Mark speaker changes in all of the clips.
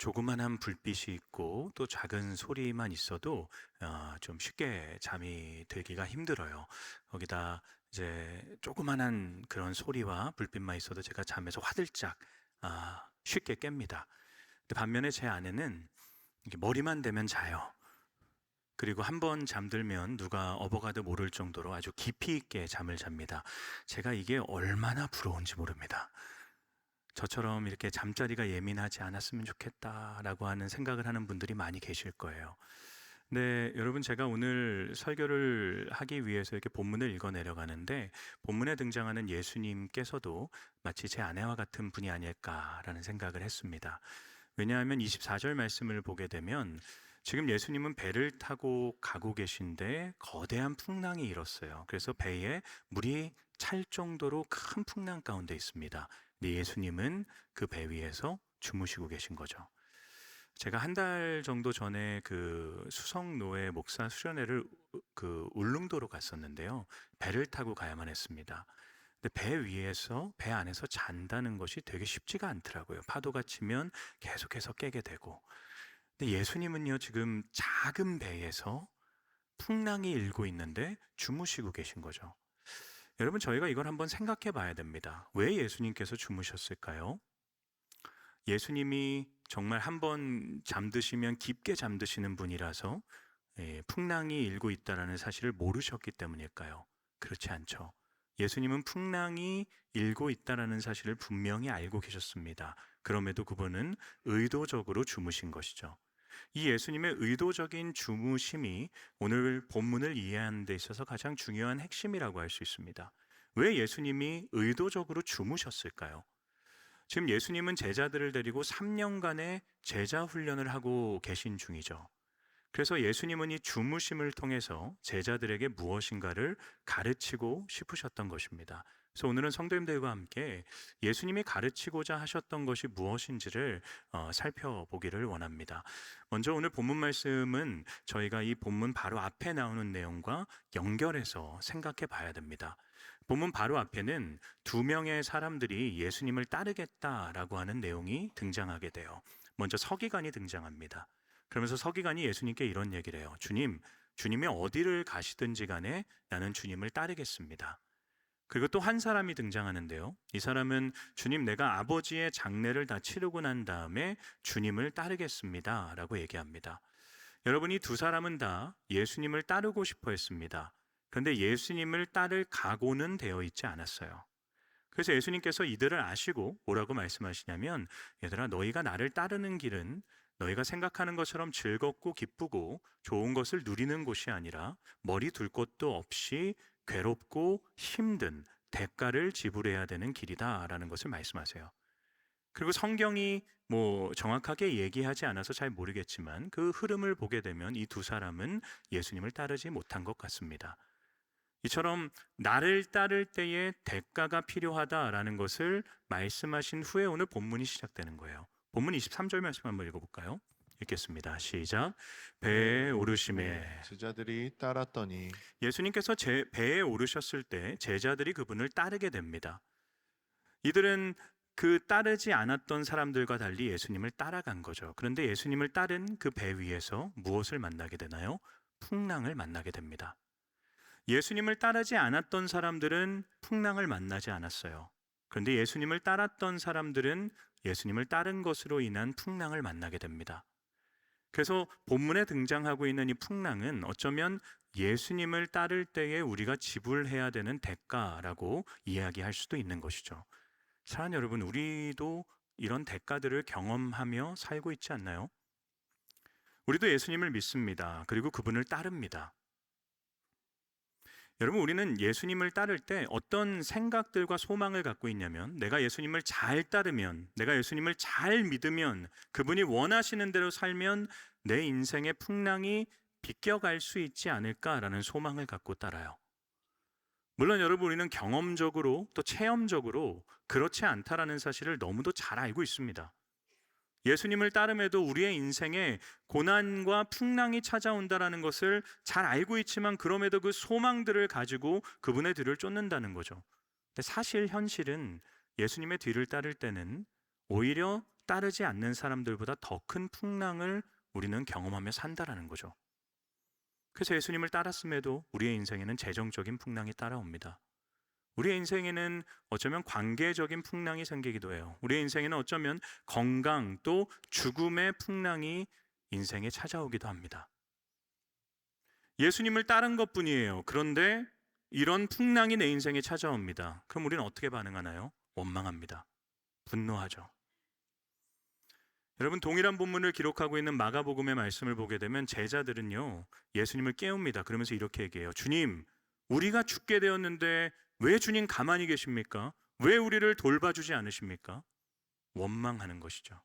Speaker 1: 조그만한 불빛이 있고 또 작은 소리만 있어도 좀 쉽게 잠이 들기가 힘들어요. 거기다 이제 조그만한 그런 소리와 불빛만 있어도 제가 잠에서 화들짝 쉽게 깹니다. 근데 반면에 제 아내는 이렇게 머리만 대면 자요. 그리고 한 번 잠들면 누가 업어가도 모를 정도로 아주 깊이 있게 잠을 잡니다. 제가 이게 얼마나 부러운지 모릅니다. 저처럼 이렇게 잠자리가 예민하지 않았으면 좋겠다라고 하는 생각을 하는 분들이 많이 계실 거예요. 네, 여러분, 제가 오늘 설교를 하기 위해서 이렇게 본문을 읽어 내려가는데 본문에 등장하는 예수님께서도 마치 제 아내와 같은 분이 아닐까라는 생각을 했습니다. 왜냐하면 24절 말씀을 보게 되면 지금 예수님은 배를 타고 가고 계신데 거대한 풍랑이 일었어요. 그래서 배에 물이 찰 정도로 큰 풍랑 가운데 있습니다. 근데 예수님은 그 배 위에서 주무시고 계신 거죠. 제가 한 달 정도 전에 그 수성노회 목사 수련회를 그 울릉도로 갔었는데요. 배를 타고 가야만 했습니다. 근데 배 안에서 잔다는 것이 되게 쉽지가 않더라고요. 파도가 치면 계속해서 깨게 되고. 근데 예수님은요, 지금 작은 배에서 풍랑이 일고 있는데 주무시고 계신 거죠. 여러분, 저희가 이걸 한번 생각해 봐야 됩니다. 왜 예수님께서 주무셨을까요? 예수님이 정말 한번 잠드시면 깊게 잠드시는 분이라서 풍랑이 일고 있다는 사실을 모르셨기 때문일까요? 그렇지 않죠. 예수님은 풍랑이 일고 있다는 사실을 분명히 알고 계셨습니다. 그럼에도 그분은 의도적으로 주무신 것이죠. 이 예수님의 의도적인 주무심이 오늘 본문을 이해하는 데 있어서 가장 중요한 핵심이라고 할 수 있습니다. 왜 예수님이 의도적으로 주무셨을까요? 지금 예수님은 제자들을 데리고 3년간의 제자 훈련을 하고 계신 중이죠. 그래서 예수님은 이 주무심을 통해서 제자들에게 무엇인가를 가르치고 싶으셨던 것입니다. 그래서 오늘은 성도님들과 함께 예수님이 가르치고자 하셨던 것이 무엇인지를 살펴보기를 원합니다. 먼저 오늘 본문 말씀은 저희가 이 본문 바로 앞에 나오는 내용과 연결해서 생각해 봐야 됩니다. 본문 바로 앞에는 2명의 사람들이 예수님을 따르겠다라고 하는 내용이 등장하게 돼요. 먼저 서기관이 등장합니다. 그러면서 서기관이 예수님께 이런 얘기를 해요. 주님이 어디를 가시든지 간에 나는 주님을 따르겠습니다. 그리고 또 한 사람이 등장하는데요. 이 사람은 주님, 내가 아버지의 장례를 다 치르고 난 다음에 주님을 따르겠습니다 라고 얘기합니다. 여러분, 이 두 사람은 다 예수님을 따르고 싶어 했습니다. 그런데 예수님을 따를 각오는 되어 있지 않았어요. 그래서 예수님께서 이들을 아시고 뭐라고 말씀하시냐면, 얘들아, 너희가 나를 따르는 길은 너희가 생각하는 것처럼 즐겁고 기쁘고 좋은 것을 누리는 곳이 아니라 머리 둘 곳도 없이 괴롭고 힘든 대가를 지불해야 되는 길이다라는 것을 말씀하세요. 그리고 성경이 뭐 정확하게 얘기하지 않아서 잘 모르겠지만 그 흐름을 보게 되면 이 두 사람은 예수님을 따르지 못한 것 같습니다. 이처럼 나를 따를 때에 대가가 필요하다라는 것을 말씀하신 후에 오늘 본문이 시작되는 거예요. 본문 23절 말씀 한번 읽어볼까요? 읽겠습니다. 시작. 배에 오르심에
Speaker 2: 제자들이 따랐더니
Speaker 1: 예수님께서 배에 오르셨을 때 제자들이 그분을 따르게 됩니다. 이들은 그 따르지 않았던 사람들과 달리 예수님을 따라간 거죠. 그런데 예수님을 따른 그 배 위에서 무엇을 만나게 되나요? 풍랑을 만나게 됩니다. 예수님을 따르지 않았던 사람들은 풍랑을 만나지 않았어요. 그런데 예수님을 따랐던 사람들은 예수님을 따른 것으로 인한 풍랑을 만나게 됩니다. 그래서 본문에 등장하고 있는 이 풍랑은 어쩌면 예수님을 따를 때에 우리가 지불해야 되는 대가라고 이야기할 수도 있는 것이죠. 사랑하는 여러분, 우리도 이런 대가들을 경험하며 살고 있지 않나요? 우리도 예수님을 믿습니다. 그리고 그분을 따릅니다. 여러분, 우리는 예수님을 따를 때 어떤 생각들과 소망을 갖고 있냐면, 내가 예수님을 잘 따르면, 내가 예수님을 잘 믿으면, 그분이 원하시는 대로 살면 내 인생의 풍랑이 비껴갈 수 있지 않을까라는 소망을 갖고 따라요. 물론 여러분, 우리는 경험적으로 또 체험적으로 그렇지 않다라는 사실을 너무도 잘 알고 있습니다. 예수님을 따름에도 우리의 인생에 고난과 풍랑이 찾아온다는 것을 잘 알고 있지만 그럼에도 그 소망들을 가지고 그분의 뒤를 쫓는다는 거죠. 근데 사실 현실은 예수님의 뒤를 따를 때는 오히려 따르지 않는 사람들보다 더 큰 풍랑을 우리는 경험하며 산다라는 거죠. 그래서 예수님을 따랐음에도 우리의 인생에는 재정적인 풍랑이 따라옵니다. 우리의 인생에는 어쩌면 관계적인 풍랑이 생기기도 해요. 우리의 인생에는 어쩌면 건강 또 죽음의 풍랑이 인생에 찾아오기도 합니다. 예수님을 따른 것뿐이에요. 그런데 이런 풍랑이 내 인생에 찾아옵니다. 그럼 우리는 어떻게 반응하나요? 원망합니다. 분노하죠. 여러분, 동일한 본문을 기록하고 있는 마가복음의 말씀을 보게 되면 제자들은요, 예수님을 깨웁니다. 그러면서 이렇게 얘기해요. 주님, 우리가 죽게 되었는데 왜 주님 가만히 계십니까? 왜 우리를 돌봐주지 않으십니까? 원망하는 것이죠.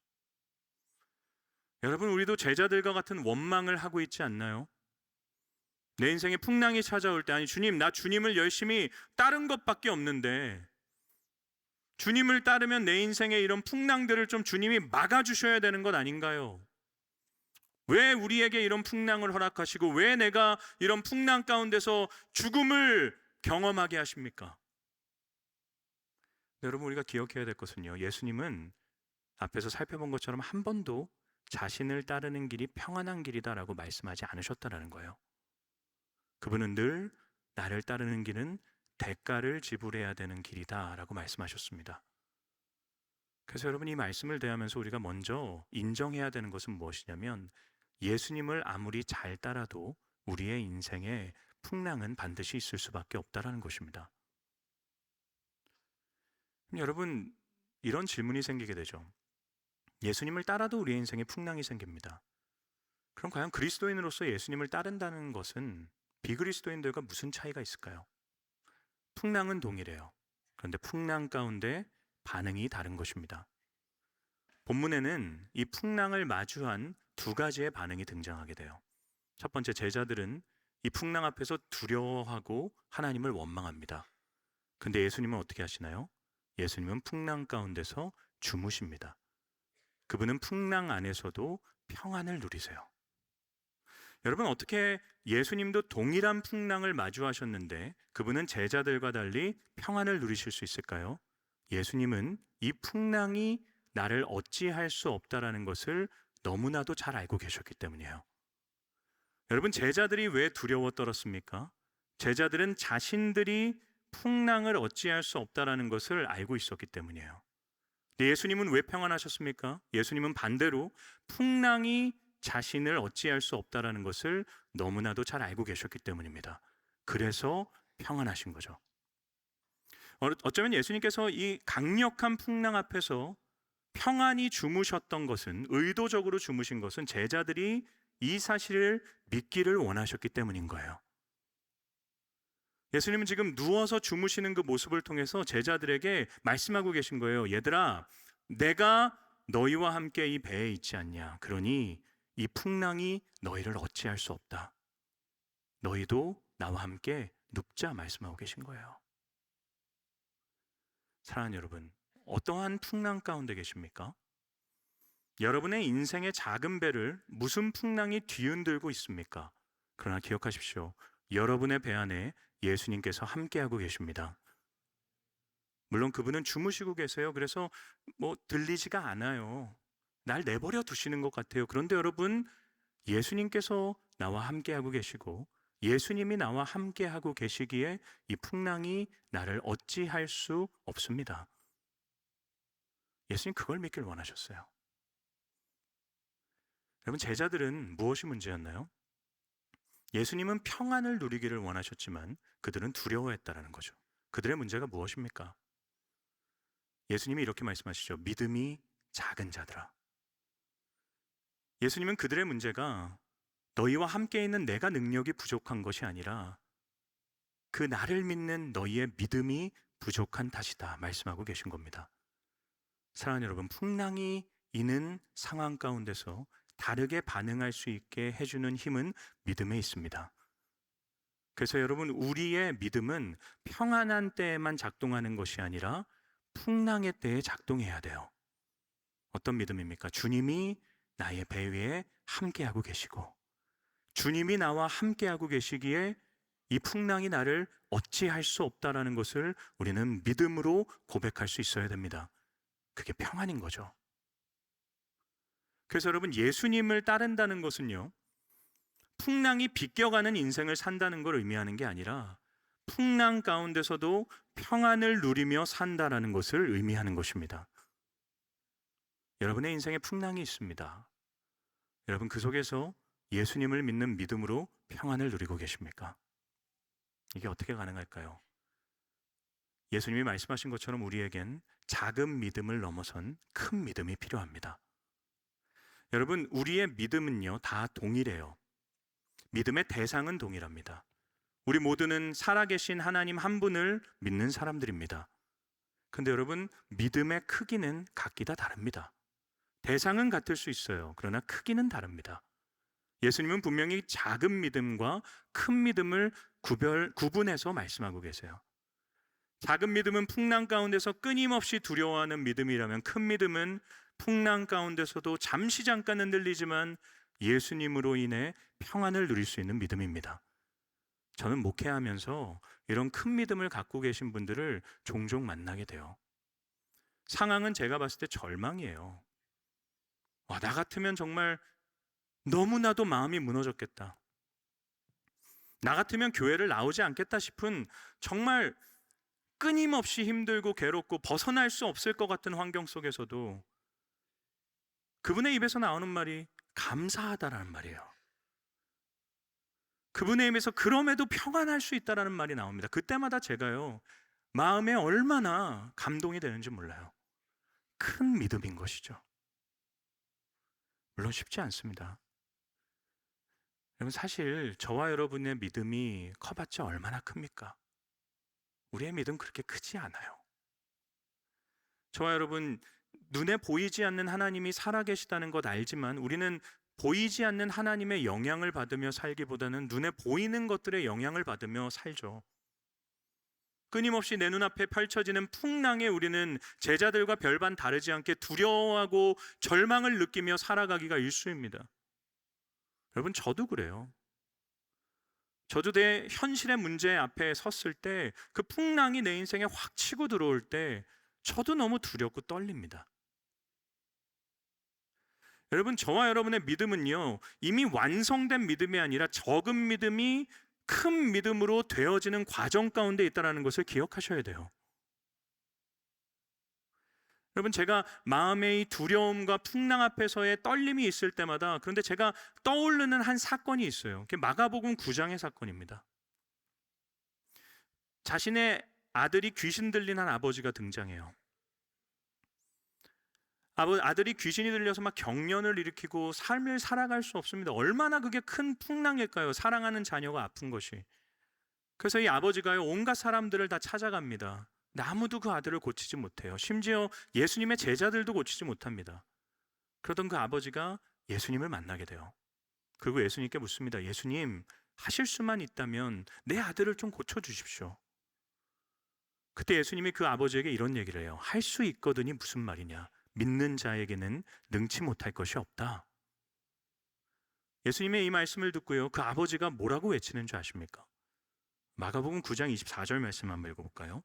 Speaker 1: 여러분, 우리도 제자들과 같은 원망을 하고 있지 않나요? 내 인생에 풍랑이 찾아올 때, 아니 주님, 나 주님을 열심히 따른 것밖에 없는데 주님을 따르면 내 인생에 이런 풍랑들을 좀 주님이 막아주셔야 되는 것 아닌가요? 왜 우리에게 이런 풍랑을 허락하시고 왜 내가 이런 풍랑 가운데서 죽음을 경험하게 하십니까? 여러분, 우리가 기억해야 될 것은요, 예수님은 앞에서 살펴본 것처럼 한 번도 자신을 따르는 길이 평안한 길이다라고 말씀하지 않으셨다라는 거예요. 그분은 늘 나를 따르는 길은 대가를 지불해야 되는 길이다라고 말씀하셨습니다. 그래서 여러분, 이 말씀을 대하면서 우리가 먼저 인정해야 되는 것은 무엇이냐면 예수님을 아무리 잘 따라도 우리의 인생에 풍랑은 반드시 있을 수밖에 없다라는 것입니다. 여러분, 이런 질문이 생기게 되죠. 예수님을 따라도 우리의 인생에 풍랑이 생깁니다. 그럼 과연 그리스도인으로서 예수님을 따른다는 것은 비그리스도인들과 무슨 차이가 있을까요? 풍랑은 동일해요. 그런데 풍랑 가운데 반응이 다른 것입니다. 본문에는 이 풍랑을 마주한 두 가지의 반응이 등장하게 돼요. 첫 번째, 제자들은 이 풍랑 앞에서 두려워하고 하나님을 원망합니다. 근데 예수님은 어떻게 하시나요? 예수님은 풍랑 가운데서 주무십니다. 그분은 풍랑 안에서도 평안을 누리세요. 여러분, 어떻게 예수님도 동일한 풍랑을 마주하셨는데 그분은 제자들과 달리 평안을 누리실 수 있을까요? 예수님은 이 풍랑이 나를 어찌할 수 없다라는 것을 너무나도 잘 알고 계셨기 때문이에요. 여러분, 제자들이 왜 두려워 떨었습니까? 제자들은 자신들이 풍랑을 어찌할 수 없다라는 것을 알고 있었기 때문이에요. 예수님은 왜 평안하셨습니까? 예수님은 반대로 풍랑이 자신을 어찌할 수 없다라는 것을 너무나도 잘 알고 계셨기 때문입니다. 그래서 평안하신 거죠. 어쩌면 예수님께서 이 강력한 풍랑 앞에서 평안히 주무셨던 것은, 의도적으로 주무신 것은 제자들이 이 사실을 믿기를 원하셨기 때문인 거예요. 예수님은 지금 누워서 주무시는 그 모습을 통해서 제자들에게 말씀하고 계신 거예요. 얘들아, 내가 너희와 함께 이 배에 있지 않냐? 그러니 이 풍랑이 너희를 어찌할 수 없다. 너희도 나와 함께 눕자 말씀하고 계신 거예요. 사랑하는 여러분, 어떠한 풍랑 가운데 계십니까? 여러분의 인생의 작은 배를 무슨 풍랑이 뒤흔들고 있습니까? 그러나 기억하십시오. 여러분의 배 안에 예수님께서 함께하고 계십니다. 물론 그분은 주무시고 계세요. 그래서 들리지가 않아요. 날 내버려 두시는 것 같아요. 그런데 여러분, 예수님께서 나와 함께하고 계시고 예수님이 나와 함께하고 계시기에 이 풍랑이 나를 어찌할 수 없습니다. 예수님 그걸 믿길 원하셨어요. 여러분, 제자들은 무엇이 문제였나요? 예수님은 평안을 누리기를 원하셨지만 그들은 두려워했다라는 거죠. 그들의 문제가 무엇입니까? 예수님이 이렇게 말씀하시죠. 믿음이 작은 자들아. 예수님은 그들의 문제가 너희와 함께 있는 내가 능력이 부족한 것이 아니라 그 나를 믿는 너희의 믿음이 부족한 탓이다 말씀하고 계신 겁니다. 사랑하는 여러분, 풍랑이 있는 상황 가운데서 다르게 반응할 수 있게 해주는 힘은 믿음에 있습니다. 그래서 여러분, 우리의 믿음은 평안한 때에만 작동하는 것이 아니라 풍랑의 때에 작동해야 돼요. 어떤 믿음입니까? 주님이 나의 배 위에 함께하고 계시고 주님이 나와 함께하고 계시기에 이 풍랑이 나를 어찌할 수 없다라는 것을 우리는 믿음으로 고백할 수 있어야 됩니다. 그게 평안인 거죠. 그래서 여러분, 예수님을 따른다는 것은요, 풍랑이 비껴가는 인생을 산다는 걸 의미하는 게 아니라 풍랑 가운데서도 평안을 누리며 산다라는 것을 의미하는 것입니다. 여러분의 인생에 풍랑이 있습니다. 여러분, 그 속에서 예수님을 믿는 믿음으로 평안을 누리고 계십니까? 이게 어떻게 가능할까요? 예수님이 말씀하신 것처럼 우리에겐 작은 믿음을 넘어선 큰 믿음이 필요합니다. 여러분, 우리의 믿음은요, 다 동일해요. 믿음의 대상은 동일합니다. 우리 모두는 살아계신 하나님 한 분을 믿는 사람들입니다. 근데 여러분, 믿음의 크기는 각기 다 다릅니다. 대상은 같을 수 있어요. 그러나 크기는 다릅니다. 예수님은 분명히 작은 믿음과 큰 믿음을 구분해서 말씀하고 계세요. 작은 믿음은 풍랑 가운데서 끊임없이 두려워하는 믿음이라면, 큰 믿음은 풍랑 가운데서도 잠깐 흔들리지만 예수님으로 인해 평안을 누릴 수 있는 믿음입니다. 저는 목회하면서 이런 큰 믿음을 갖고 계신 분들을 종종 만나게 돼요. 상황은 제가 봤을 때 절망이에요. 나 같으면 정말 너무나도 마음이 무너졌겠다. 나 같으면 교회를 나오지 않겠다 싶은, 정말 끊임없이 힘들고 괴롭고 벗어날 수 없을 것 같은 환경 속에서도 그분의 입에서 나오는 말이 감사하다라는 말이에요. 그분의 입에서 그럼에도 평안할 수 있다라는 말이 나옵니다. 그때마다 제가요, 마음에 얼마나 감동이 되는지 몰라요. 큰 믿음인 것이죠. 물론 쉽지 않습니다. 여러분, 사실 저와 여러분의 믿음이 커봤자 얼마나 큽니까? 우리의 믿음 그렇게 크지 않아요. 저와 여러분, 눈에 보이지 않는 하나님이 살아계시다는 것 알지만 우리는 보이지 않는 하나님의 영향을 받으며 살기보다는 눈에 보이는 것들의 영향을 받으며 살죠. 끊임없이 내 눈앞에 펼쳐지는 풍랑에 우리는 제자들과 별반 다르지 않게 두려워하고 절망을 느끼며 살아가기가 일쑤입니다. 여러분, 저도 그래요. 저도 내 현실의 문제 앞에 섰을 때, 그 풍랑이 내 인생에 확 치고 들어올 때 저도 너무 두렵고 떨립니다. 여러분, 저와 여러분의 믿음은요, 이미 완성된 믿음이 아니라 적은 믿음이 큰 믿음으로 되어지는 과정 가운데 있다는 것을 기억하셔야 돼요. 여러분, 제가 마음의 이 두려움과 풍랑 앞에서의 떨림이 있을 때마다, 그런데 제가 떠오르는 한 사건이 있어요. 그게 마가복음 9장의 사건입니다. 자신의 아들이 귀신 들린 한 아버지가 등장해요. 아들이 귀신이 들려서 막 경련을 일으키고 삶을 살아갈 수 없습니다. 얼마나 그게 큰 풍랑일까요? 사랑하는 자녀가 아픈 것이. 그래서 이 아버지가요, 온갖 사람들을 다 찾아갑니다. 근데 아무도 그 아들을 고치지 못해요. 심지어 예수님의 제자들도 고치지 못합니다. 그러던 그 아버지가 예수님을 만나게 돼요. 그리고 예수님께 묻습니다. 예수님, 하실 수만 있다면 내 아들을 좀 고쳐주십시오. 그때 예수님이 그 아버지에게 이런 얘기를 해요. 할 수 있거든이 무슨 말이냐? 믿는 자에게는 능치 못할 것이 없다. 예수님의 이 말씀을 듣고요, 그 아버지가 뭐라고 외치는 줄 아십니까? 마가복음 9장 24절 말씀 한번 읽어볼까요?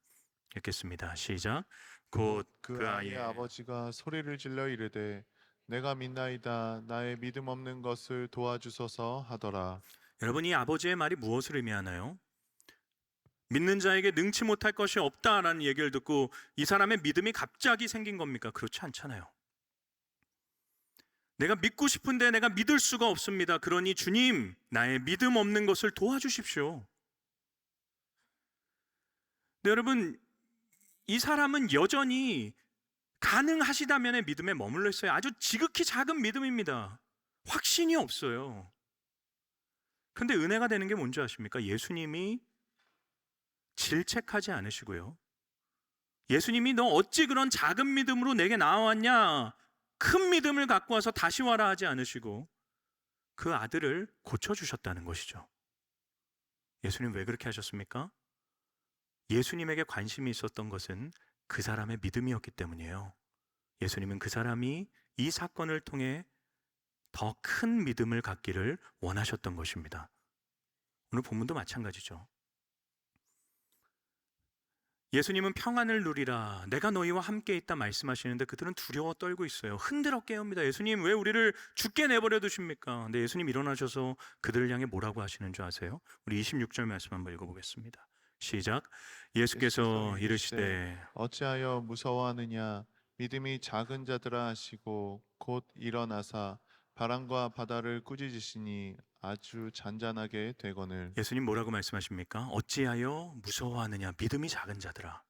Speaker 1: 읽겠습니다. 시작. 곧
Speaker 2: 그 아이의 아버지가 소리를 질러 이르되 내가 믿나이다 나의 믿음 없는 것을 도와주소서 하더라.
Speaker 1: 여러분, 이 아버지의 말이 무엇을 의미하나요? 믿는 자에게 능치 못할 것이 없다라는 얘기를 듣고 이 사람의 믿음이 갑자기 생긴 겁니까? 그렇지 않잖아요. 내가 믿고 싶은데 내가 믿을 수가 없습니다. 그러니 주님, 나의 믿음 없는 것을 도와주십시오. 네, 여러분, 이 사람은 여전히 가능하시다면의 믿음에 머물러 있어요. 아주 지극히 작은 믿음입니다. 확신이 없어요. 근데 은혜가 되는 게 뭔지 아십니까? 예수님이 질책하지 않으시고요, 예수님이 너 어찌 그런 작은 믿음으로 내게 나와왔냐, 큰 믿음을 갖고 와서 다시 와라 하지 않으시고 그 아들을 고쳐주셨다는 것이죠. 예수님 왜 그렇게 하셨습니까? 예수님에게 관심이 있었던 것은 그 사람의 믿음이었기 때문이에요. 예수님은 그 사람이 이 사건을 통해 더 큰 믿음을 갖기를 원하셨던 것입니다. 오늘 본문도 마찬가지죠. 예수님은 평안을 누리라, 내가 너희와 함께 있다 말씀하시는데 그들은 두려워 떨고 있어요. 흔들어 깨웁니다. 예수님, 왜 우리를 죽게 내버려 두십니까? 근데 예수님 일어나셔서 그들을 향해 뭐라고 하시는 줄 아세요? 우리 26절 말씀 한번 읽어보겠습니다. 시작. 예수께서 이르시되
Speaker 2: 어찌하여 무서워하느냐 믿음이 작은 자들아 하시고 곧 일어나사 바람과 바다를 꾸짖으시니 아주 잔잔하게 되거늘.
Speaker 1: 예수님 뭐라고 말씀하십니까? 어찌하여 무서워하느냐, 믿음이 작은 자들아.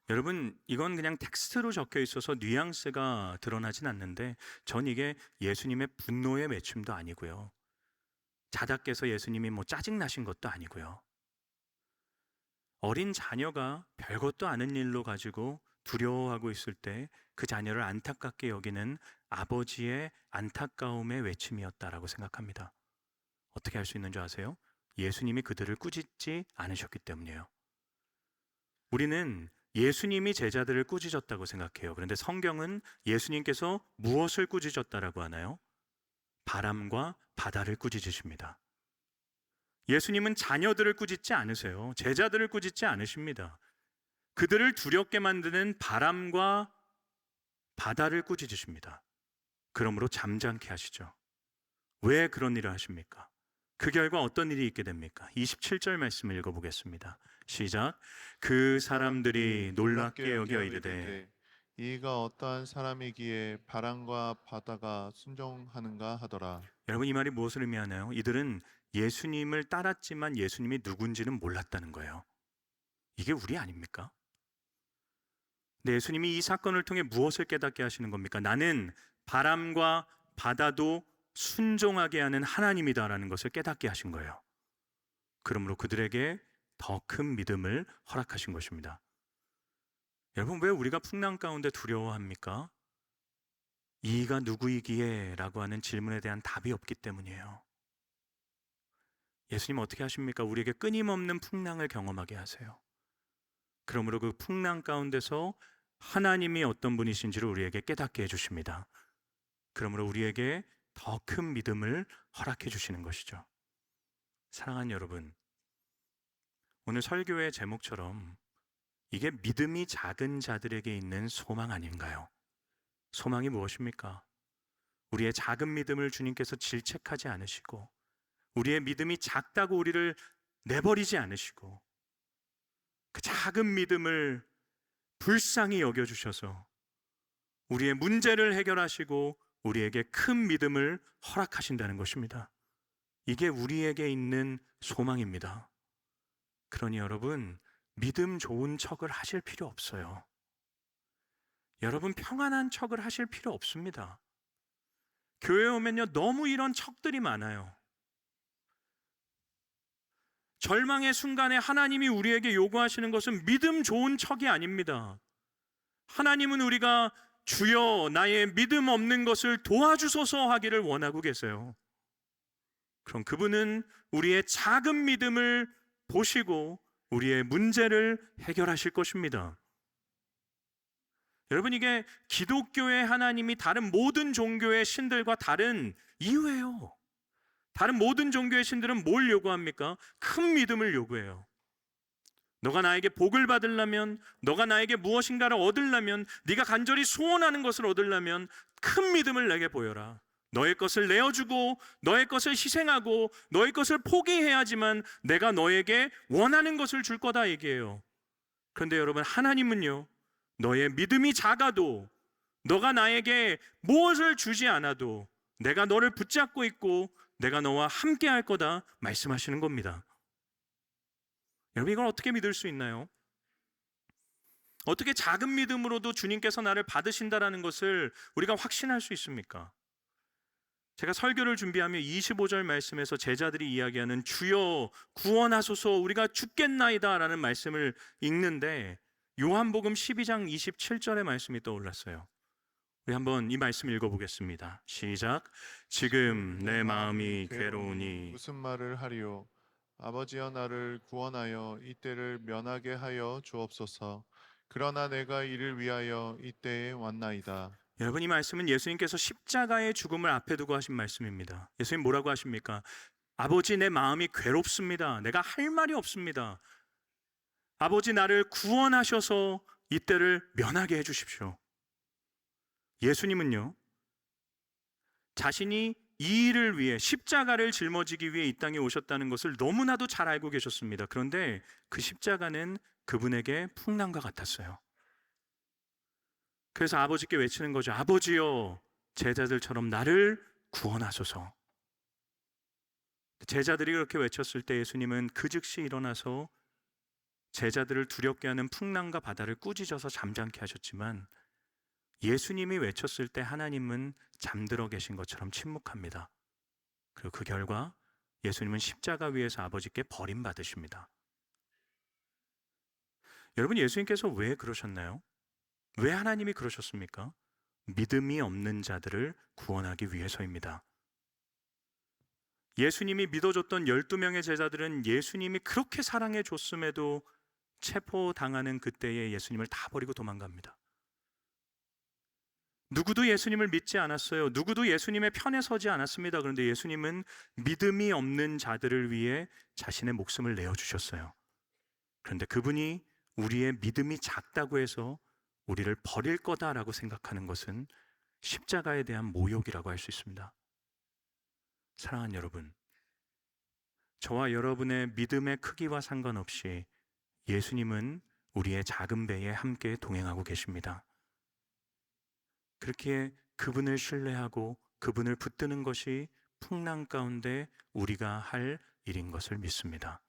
Speaker 1: 여러분, 이건 그냥 텍스트로 적혀 있어서 뉘앙스가 드러나진 않는데 전 이게 예수님의 분노의 외침도 아니고요, 자다께서 예수님이 뭐 짜증나신 것도 아니고요, 어린 자녀가 별것도 아닌 일로 가지고 두려워하고 있을 때 그 자녀를 안타깝게 여기는 아버지의 안타까움의 외침이었다라고 생각합니다. 어떻게 할 수 있는 줄 아세요? 예수님이 그들을 꾸짖지 않으셨기 때문이에요. 우리는 예수님이 제자들을 꾸짖었다고 생각해요. 그런데 성경은 예수님께서 무엇을 꾸짖었다라고 하나요? 바람과 바다를 꾸짖으십니다. 예수님은 자녀들을 꾸짖지 않으세요. 제자들을 꾸짖지 않으십니다. 그들을 두렵게 만드는 바람과 바다를 꾸짖으십니다. 그러므로 잠잠케 하시죠. 왜 그런 일을 하십니까? 그 결과 어떤 일이 있게 됩니까? 27절 말씀을 읽어보겠습니다. 시작. 그 사람들이 놀랍게 여겨 이르되
Speaker 2: 이가 어떠한 사람이기에 바람과 바다가 순종하는가 하더라.
Speaker 1: 여러분, 이 말이 무엇을 의미하나요? 이들은 예수님을 따랐지만 예수님이 누군지는 몰랐다는 거예요. 이게 우리 아닙니까? 근데 예수님이 이 사건을 통해 무엇을 깨닫게 하시는 겁니까? 나는 바람과 바다도 순종하게 하는 하나님이다라는 것을 깨닫게 하신 거예요. 그러므로 그들에게 더 큰 믿음을 허락하신 것입니다. 여러분, 왜 우리가 풍랑 가운데 두려워합니까? 이가 누구이기에? 라고 하는 질문에 대한 답이 없기 때문이에요. 예수님 어떻게 하십니까? 우리에게 끊임없는 풍랑을 경험하게 하세요. 그러므로 그 풍랑 가운데서 하나님이 어떤 분이신지를 우리에게 깨닫게 해주십니다. 그러므로 우리에게 더 큰 믿음을 허락해 주시는 것이죠. 사랑하는 여러분, 오늘 설교의 제목처럼 이게 믿음이 작은 자들에게 있는 소망 아닌가요? 소망이 무엇입니까? 우리의 작은 믿음을 주님께서 질책하지 않으시고, 우리의 믿음이 작다고 우리를 내버리지 않으시고, 그 작은 믿음을 불쌍히 여겨주셔서 우리의 문제를 해결하시고 우리에게 큰 믿음을 허락하신다는 것입니다. 이게 우리에게 있는 소망입니다. 그러니 여러분, 믿음 좋은 척을 하실 필요 없어요. 여러분, 평안한 척을 하실 필요 없습니다. 교회에 오면요, 너무 이런 척들이 많아요. 절망의 순간에 하나님이 우리에게 요구하시는 것은 믿음 좋은 척이 아닙니다. 하나님은 우리가 주여 나의 믿음 없는 것을 도와주소서 하기를 원하고 계세요. 그럼 그분은 우리의 작은 믿음을 보시고 우리의 문제를 해결하실 것입니다. 여러분, 이게 기독교의 하나님이 다른 모든 종교의 신들과 다른 이유예요. 다른 모든 종교의 신들은 뭘 요구합니까? 큰 믿음을 요구해요. 너가 나에게 복을 받으려면, 너가 나에게 무엇인가를 얻으려면, 네가 간절히 소원하는 것을 얻으려면 큰 믿음을 내게 보여라. 너의 것을 내어주고 너의 것을 희생하고 너의 것을 포기해야지만 내가 너에게 원하는 것을 줄 거다 얘기해요. 그런데 여러분, 하나님은요, 너의 믿음이 작아도, 너가 나에게 무엇을 주지 않아도 내가 너를 붙잡고 있고 내가 너와 함께 할 거다 말씀하시는 겁니다. 여러분, 이걸 어떻게 믿을 수 있나요? 어떻게 작은 믿음으로도 주님께서 나를 받으신다라는 것을 우리가 확신할 수 있습니까? 제가 설교를 준비하며 25절 말씀에서 제자들이 이야기하는 주여 구원하소서 우리가 죽겠나이다 라는 말씀을 읽는데 요한복음 12장 27절의 말씀이 떠올랐어요. 우리 한번 이 말씀 읽어보겠습니다. 시작. 지금 내 마음이 괴로우니
Speaker 2: 무슨 말을 하리요? 아버지여 나를 구원하여 이때를 면하게 하여 주옵소서. 그러나 내가 이를 위하여 이때에 왔나이다.
Speaker 1: 여러분, 이 말씀은 예수님께서 십자가의 죽음을 앞에 두고 하신 말씀입니다. 예수님 뭐라고 하십니까? 아버지, 내 마음이 괴롭습니다. 내가 할 말이 없습니다. 아버지 나를 구원하셔서 이 때를 면하게 해주십시오. 예수님은요, 자신이 이 일을 위해 십자가를 짊어지기 위해 이 땅에 오셨다는 것을 너무나도 잘 알고 계셨습니다. 그런데 그 십자가는 그분에게 풍랑과 같았어요. 그래서 아버지께 외치는 거죠. 아버지여, 제자들처럼 나를 구원하소서. 제자들이 그렇게 외쳤을 때 예수님은 그 즉시 일어나서 제자들을 두렵게 하는 풍랑과 바다를 꾸짖어서 잠잠케 하셨지만, 예수님이 외쳤을 때 하나님은 잠들어 계신 것처럼 침묵합니다. 그리고 그 결과 예수님은 십자가 위에서 아버지께 버림받으십니다. 여러분, 예수님께서 왜 그러셨나요? 왜 하나님이 그러셨습니까? 믿음이 없는 자들을 구원하기 위해서입니다. 예수님이 믿어줬던 12명의 제자들은 예수님이 그렇게 사랑해 줬음에도 체포당하는 그때에 예수님을 다 버리고 도망갑니다. 누구도 예수님을 믿지 않았어요. 누구도 예수님의 편에 서지 않았습니다. 그런데 예수님은 믿음이 없는 자들을 위해 자신의 목숨을 내어주셨어요. 그런데 그분이 우리의 믿음이 작다고 해서 우리를 버릴 거다라고 생각하는 것은 십자가에 대한 모욕이라고 할 수 있습니다. 사랑하는 여러분, 저와 여러분의 믿음의 크기와 상관없이 예수님은 우리의 작은 배에 함께 동행하고 계십니다. 그렇게 그분을 신뢰하고 그분을 붙드는 것이 풍랑 가운데 우리가 할 일인 것을 믿습니다.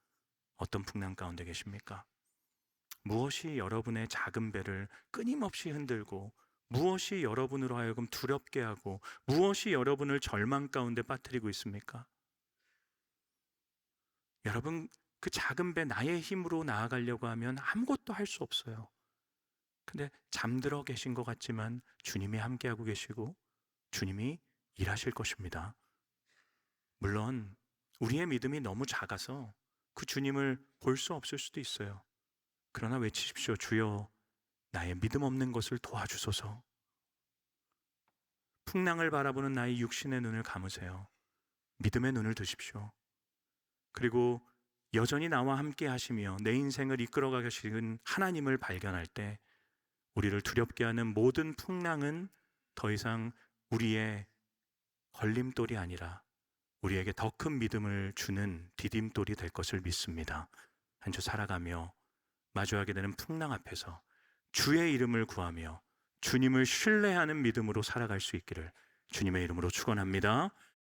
Speaker 1: 어떤 풍랑 가운데 계십니까? 무엇이 여러분의 작은 배를 끊임없이 흔들고, 무엇이 여러분으로 하여금 두렵게 하고, 무엇이 여러분을 절망 가운데 빠뜨리고 있습니까? 여러분, 그 작은 배 나의 힘으로 나아가려고 하면 아무것도 할 수 없어요. 근데 잠들어 계신 것 같지만 주님이 함께하고 계시고 주님이 일하실 것입니다. 물론 우리의 믿음이 너무 작아서 그 주님을 볼 수 없을 수도 있어요. 그러나 외치십시오. 주여, 나의 믿음 없는 것을 도와주소서. 풍랑을 바라보는 나의 육신의 눈을 감으세요. 믿음의 눈을 드십시오. 그리고 여전히 나와 함께 하시며 내 인생을 이끌어가 계시는 하나님을 발견할 때 우리를 두렵게 하는 모든 풍랑은 더 이상 우리의 걸림돌이 아니라 우리에게 더 큰 믿음을 주는 디딤돌이 될 것을 믿습니다. 한 주 살아가며 마주하게 되는 풍랑 앞에서 주의 이름을 구하며 주님을 신뢰하는 믿음으로 살아갈 수 있기를 주님의 이름으로 축원합니다.